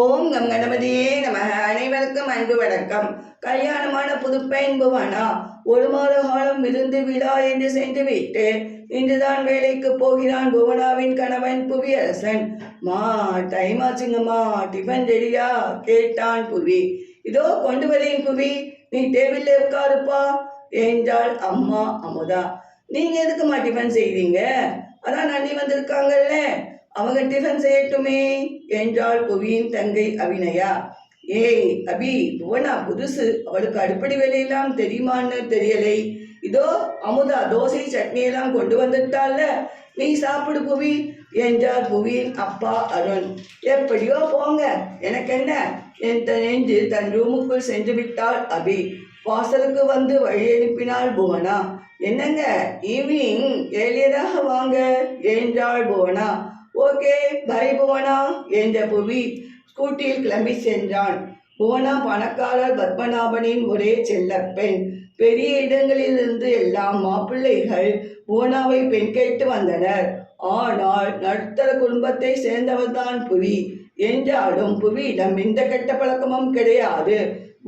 ஓம் come கணபதியே நம. அனைவருக்கும் அன்பு வணக்கம். கல்யாணமான புதுப்பெண் புவனா ஒரு மாத காலம் விருந்து விழா என்று சென்று விட்டு இன்றுதான் வேலைக்கு போகிறான் புவனாவின் கணவன் புவியரசன். மா டைம் ஆச்சுங்கம்மா, டிஃபன் ரெடியா கேட்டான் புவி. இதோ கொண்டு வரேன் புவி, நீ டேபிள்ல உட்காருப்பா என்றாள் அம்மா அமுதா. நீங்க எதுக்குமா டிஃபன் செய்றீங்க? அதான் நன்றி வந்திருக்காங்கல்ல, அவங்க டிஃபன் செய்யட்டுமே என்றாள் புவியின் தங்கை அபிநயா. ஏய் அபி, புவனா புதுசு, அவளுக்கு அடுப்படி வேலையெல்லாம் தெரியுமான்னு தெரியலை. இதோ அமுதா தோசை சட்னி எல்லாம் கொண்டு வந்துட்டால, நீ சாப்பிடு புவி என்றார் புவியின் அப்பா அருண். எப்படியோ போங்க, எனக்கு என்ன என்று தன் ரூமுக்குள் சென்று விட்டாள் அபி. வாசலுக்கு வந்து வழி அனுப்பினாள் புவனா. என்னங்க, ஈவினிங் ஏழியதாக வாங்க என்றாள் புவனா. ஓகே பை புவனா என்ற புவி ஸ்கூட்டியில் கிளம்பி சென்றான். புவனா பணக்காரர் பத்மநாபனின் ஒரே செல்லப்பெண். பெரிய இடங்களிலிருந்து எல்லாம் மாப்பிள்ளைகள் புவனாவை பெண் கேட்டு வந்தனர். ஆனால் நடுத்தர குடும்பத்தை சேர்ந்தவர்தான் புவி. என்றாலும் புவியிடம் எந்த கெட்ட பழக்கமும் கிடையாது.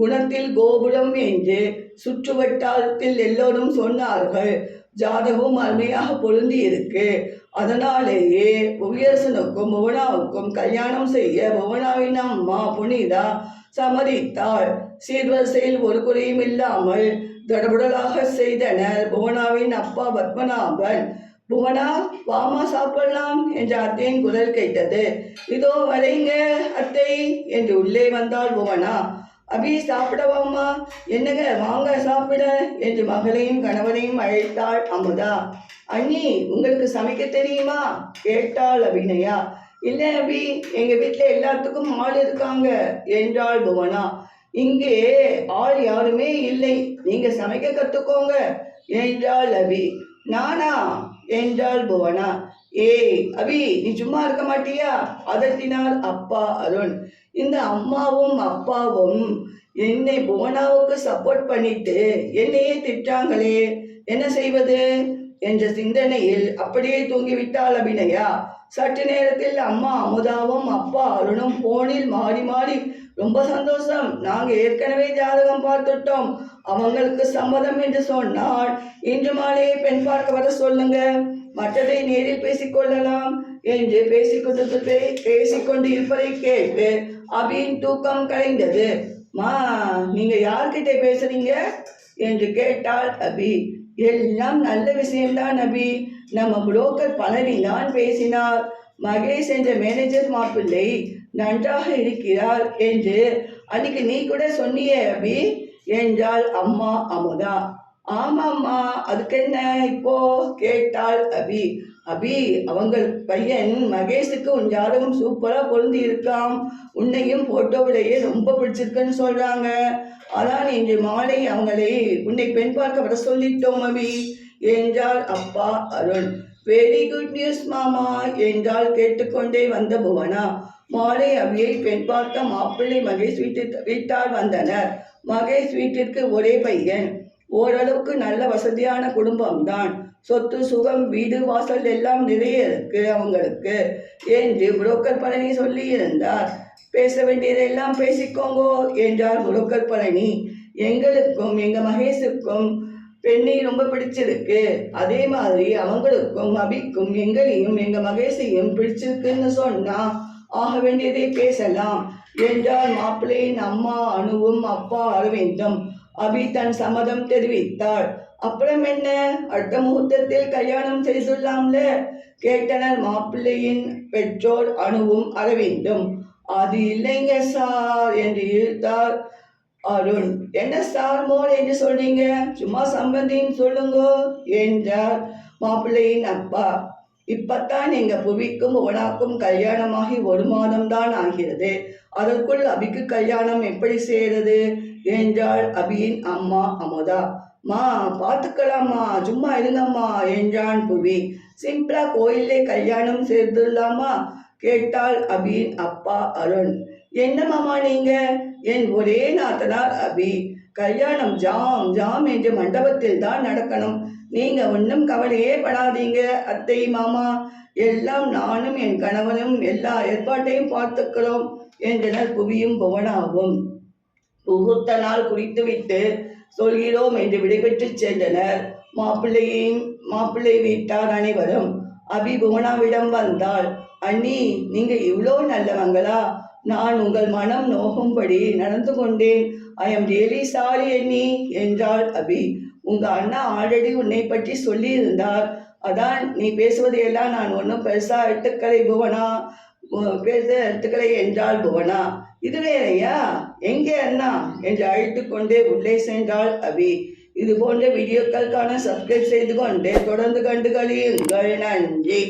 குணத்தில் கோபுரம் என்று சுற்று வட்டாரத்தில் எல்லோரும் சொன்னார்கள். ஜாதகம் அருமையாக பொருந்தி இருக்கு. அதனாலேயே புவியரசனுக்கும் புவனாவுக்கும் கல்யாணம் செய்ய புவனாவின் அம்மா புனிதா சம்மதித்தாள். சீர்வரிசையில் ஒரு குறையும் இல்லாமல் தடபுடலாக செய்தனர் புவனாவின் அப்பா பத்மநாபன். புவனா வாமா சாப்பிடலாம் என்ற அத்தையின் குரல் கேட்டது. இதோ வரைங்க அத்தை என்று உள்ளே வந்தாள் புவனா. அபி சாப்பிடவாமா? என்னங்க வாங்க சாப்பிட என்று மகளையும் கணவனையும் அழைத்தாள் அமுதா. அண்ணி, உங்களுக்கு சமைக்க தெரியுமா கேட்டாள் அபிநயா. இல்லை அபி, எங்க வீட்டுல எல்லாத்துக்கும் ஆள் இருக்காங்க என்றாள் புவனா. இங்கே ஆள் யாருமே இல்லை, நீங்க சமைக்க கத்துக்கோங்க என்றாள் அபி. நானா என்றாள் புவனா. ஏய் அபி, நீ சும்மா இருக்க மாட்டியா அதட்டினார் அப்பா அருண். இந்த அம்மாவும் அப்பாவும் என்னை புவனாவுக்கு சப்போர்ட் பண்ணிட்டு என்னையே திட்டாங்களே, என்ன செய்வது என்ற சிந்தனையில் அப்படியே தூங்கிவிட்டாள் அபிநயா. சற்று நேரத்தில் அம்மா அமுதாவும் அப்பா அருணும் போனில் மாறி மாறி ரொம்ப சந்தோஷம், நாங்க ஏற்கனவே ஜாதகம் பார்த்துட்டோம், அவங்களுக்கு சம்மதம் என்று சொன்னால் இன்று மாலையே பெண் பார்க்க வர சொல்லுங்க, மற்றதை நேரில் பேசிக்கொள்ளலாம் என்று பேசிக்கொண்டு இருப்பதை கேட்டு அபியின் தூக்கம் கலைந்தது. மா, நீங்க யார்கிட்ட பேசுறீங்க என்று கேட்டாள் அபி. எல்லாம் நல்ல விஷயம்தான் அபி, நம்ம புரோக்கர் பழனி தான் பேசினார். மகேஷ் என்ற மேனேஜர் மாப்பிள்ளை நன்றாக இருக்கிறார் என்று அன்னைக்கு நீ கூட சொன்னியே அபி என்றாள் அம்மா அமுதா. ஆமாம்மா, அதுக்கு என்ன இப்போ கேட்டாள் அபி. அபி, அவங்க பையன் மகேஷுக்கு உன் ஜாதகம் சூப்பரா பொருந்தி இருக்காம், உன்னையும் போட்டோவிலேயே ரொம்ப பிடிச்சிருக்குன்னு சொல்றாங்க. அதான் இன்று மாலை அவங்களை உன்னை பெண் பார்க்க வர சொல்லிட்டோம் அபி என்றாள் அப்பா அருண். வெரி குட் நியூஸ் மாமா என்றால் கேட்டுக்கொண்டே வந்த புவனா. மாலை அபியை பெண் பார்க்க மாப்பிள்ளை மகேஷ் வீட்டார் வந்தனர். மகேஷ் வீட்டிற்கு ஒரே பையன், ஓரளவுக்கு நல்ல வசதியான குடும்பம்தான், சொத்து சுகம் வீடு வாசல் எல்லாம் நிறைய இருக்கு அவங்களுக்கு என்று புரோக்கர் பழனி சொல்லி இருந்தார். பேச வேண்டியதெல்லாம் பேசிக்கோங்கோ என்றார் புரோக்கர் பழனி. எங்களுக்கும் எங்க மகேஷுக்கும் பெண்ணை ரொம்ப பிடிச்சிருக்கு, அதே மாதிரி அவங்களுக்கும் அபிக்கும் எங்களையும் எங்க மகேஷையும் பிடிச்சிருக்குன்னு சொன்னா ஆக வேண்டியதை பேசலாம் என்றார் மாப்பிள்ளையின் அம்மா அனுவும் அப்பா அரவிந்தும். அபி தன் சம்மதம் தெரிவித்தாள். அப்புறம் என்ன, அடுத்த முகூர்த்தத்தில் கல்யாணம் செய்துள்ளாம்ல கேட்டனர் மாப்பிள்ளையின் பெற்றோர் அனுவும் அரவிந்தும். அது இல்லைங்க சார் என்று இழுத்தார் அருண். என்ன சார் மோர் என்று சொல்றீங்க, சும்மா சம்பந்தின்னு சொல்லுங்க என்றார் மாப்பிள்ளையின் அப்பா. இப்பத்தான் எங்க புவிக்கும் புவனாக்கும் கல்யாணமாகி 1 மாதம்தான் ஆகிறது, அதற்குள் அபிக்கு கல்யாணம் எப்படி செய்யறது என்றாள் அபியின் அம்மா அமுதா. மா பார்த்துக்கலாமா, சும்மா இருங்கம்மா என்றான் புவி. சிம்பிளா கோயிலே கல்யாணம் செய்துள்ளாமா கேட்டாள் அபியின் அப்பா அருண். என்ன மாமா நீங்க, என் ஒரே நாத்தனார் அபி, கல்யாணம் ஜாம் ஜாம் என்று மண்டபத்தில் தான் நடக்கணும், நீங்க ஒன்றும் கவலையே படாதீங்க அத்தை மாமா எல்லாம் நானும் என் கணவனும் எல்லா ஏற்பாட்டையும் பார்த்துக்கிறோம் என்றனர் புவியும் புவனாவும். முகூர்த்த நாள் குறித்துவிட்டு சொல்கிறோம் என்று விடைபெற்று சென்றனர். மாப்பிள்ளை வீட்டார் அனைவரும். அபி புவனாவிடம் வந்தாள். அண்ணி, நீங்க இவ்வளோ நல்லவங்களா? நான் உங்கள் மனம் நோகும்படி நடந்து கொண்டேன். ஐ எம் ரியலி சாரி அண்ணி என்றாள் அபி. உங்க அண்ணா ஆல்ரெடி உன்னை பற்றி சொல்லி இருந்தார். அதான் நீ பேசுவதையெல்லாம் நான் ஒன்றும் பெருசா எடுத்துக்கலை புவனா, எடுத்துக்கலை என்றாள் புவனா. இது வேறையா? எங்கே அண்ணா என்று அழைத்து கொண்டே உள்ளே சென்றாள் அபி. இது போன்ற வீடியோக்களுக்கான சப்ஸ்கிரைப் செய்து கொண்டே தொடர்ந்து கண்டு களியுங்கள். நன்றி.